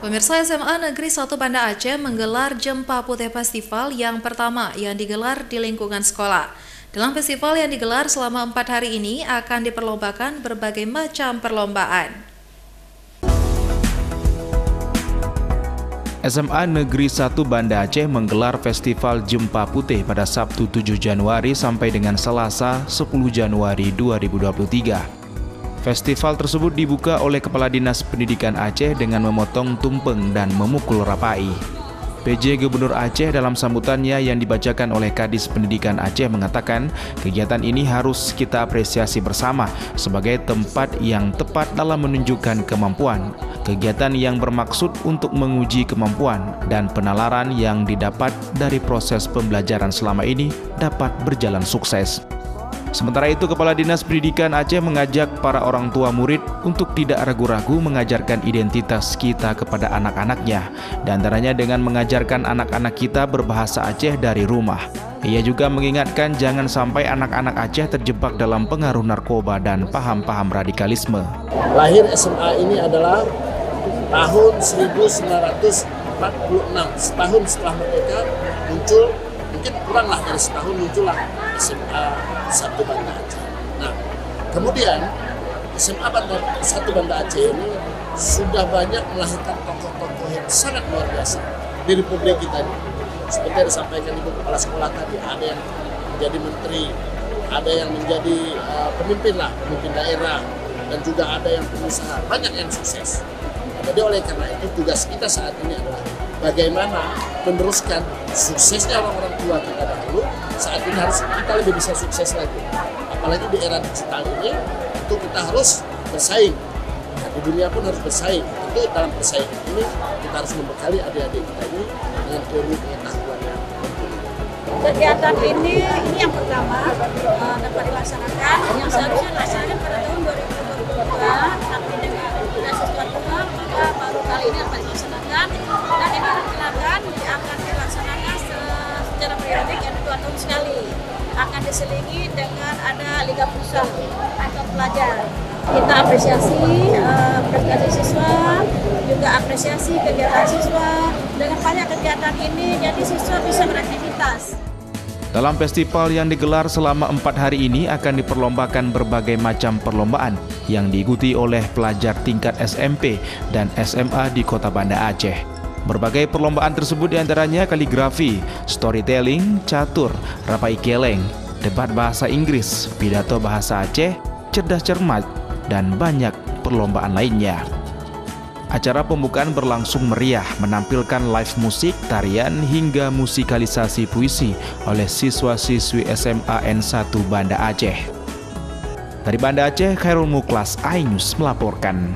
Pemirsa, SMA Negeri 1 Banda Aceh menggelar Jempa Putih Festival yang pertama yang digelar di lingkungan sekolah. Dalam festival yang digelar selama 4 hari ini akan diperlombakan berbagai macam perlombaan. SMA Negeri 1 Banda Aceh menggelar Festival Jempa Putih pada Sabtu 7 Januari sampai dengan Selasa 10 Januari 2023. Festival tersebut dibuka oleh Kepala Dinas Pendidikan Aceh dengan memotong tumpeng dan memukul rapai. PJ Gubernur Aceh dalam sambutannya yang dibacakan oleh Kadis Pendidikan Aceh mengatakan kegiatan ini harus kita apresiasi bersama sebagai tempat yang tepat dalam menunjukkan kemampuan. Kegiatan yang bermaksud untuk menguji kemampuan dan penalaran yang didapat dari proses pembelajaran selama ini dapat berjalan sukses. Sementara itu, Kepala Dinas Pendidikan Aceh mengajak para orang tua murid untuk tidak ragu-ragu mengajarkan identitas kita kepada anak-anaknya, dan antaranya dengan mengajarkan anak-anak kita berbahasa Aceh dari rumah. Ia juga mengingatkan jangan sampai anak-anak Aceh terjebak dalam pengaruh narkoba dan paham-paham radikalisme. Lahir SMA ini adalah tahun 1946, setahun setelah merdeka muncul, mungkin kuranglah dari setahun muncullah SMA 1 Banda Aceh. Nah, kemudian SMA 1 Banda Aceh ini sudah banyak melahirkan tokoh-tokoh yang sangat luar biasa di Republik kita ini. Seperti yang disampaikan Ibu Kepala Sekolah tadi, ada yang menjadi menteri, ada yang menjadi pemimpin daerah, dan juga ada yang pengusaha, banyak yang sukses. Jadi oleh karena itu tugas kita saat ini adalah bagaimana meneruskan suksesnya orang-orang tua kita dahulu. Saat ini harus kita lebih bisa sukses lagi. Apalagi di era digital ini, itu kita harus bersaing. Nah, di dunia pun harus bersaing. Itu dalam persaingan ini kita harus membekali adik-adik kita ini dengan ilmu pengetahuan yang mumpuni. Kegiatan ini yang pertama dapat dilaksanakan, yang seharusnya dilaksanakan pada tahun 2022, tapi dengan tidak sesuatu maka baru kali ini dapat dilaksanakan, dan ini direncanakan akan dilaksanakan secara periodik yang 2 tahun sekali. Akan diselingi dengan ada Liga Pusat atau pelajar. Kita apresiasi prestasi siswa, juga apresiasi kegiatan siswa. Dengan banyak kegiatan ini, jadi siswa bisa beraktivitas. Dalam festival yang digelar selama 4 hari ini akan diperlombakan berbagai macam perlombaan yang diikuti oleh pelajar tingkat SMP dan SMA di Kota Banda Aceh. Berbagai perlombaan tersebut diantaranya kaligrafi, storytelling, catur, rapai keleng, debat bahasa Inggris, pidato bahasa Aceh, cerdas cermat, dan banyak perlombaan lainnya. Acara pembukaan berlangsung meriah, menampilkan live musik, tarian, hingga musikalisasi puisi oleh siswa-siswi SMA N1 Banda Aceh. Dari Banda Aceh, Khairul Muklas, iNews melaporkan.